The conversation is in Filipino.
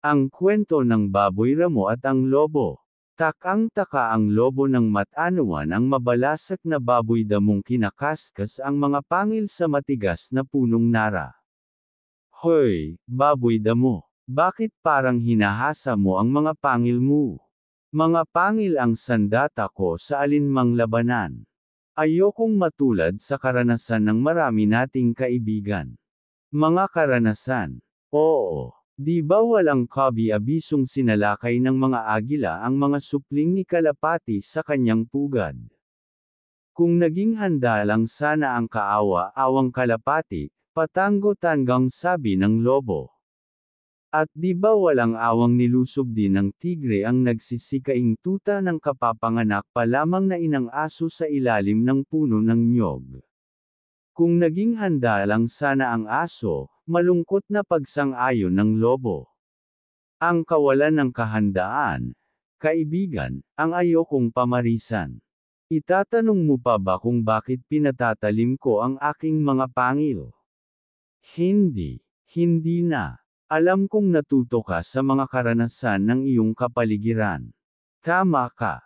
Ang kwento ng baboy ramo at ang lobo. Takang-taka ang lobo ng Mat-Anawan ang mabalasak na baboy damong kinakaskas ang mga pangil sa matigas na punong nara. Hoy, baboy damo, bakit parang hinahasa mo ang mga pangil mo? Mga pangil ang sandata ko sa alinmang labanan. Ayokong matulad sa karanasan ng marami nating kaibigan. Mga karanasan. Oo. Di ba walang kabi-abisong sinalakay ng mga agila ang mga supling ni Kalapati sa kanyang pugad? Kung naging handa lang sana ang kaawa-awang Kalapati, patanggo-tanggang sabi ng lobo. At di ba walang awang nilusob din ng tigre ang nagsisikaing tuta ng kapapanganak pa lamang na inang aso sa ilalim ng puno ng nyog? Kung naging handa lang sana ang aso, malungkot na pagsang-ayon ng lobo. Ang kawalan ng kahandaan, kaibigan, ang ayokong pamarisan. Itatanong mo pa ba kung bakit pinatatalim ko ang aking mga pangil? Hindi na. Alam kong natuto ka sa mga karanasan ng iyong kapaligiran. Tama ka.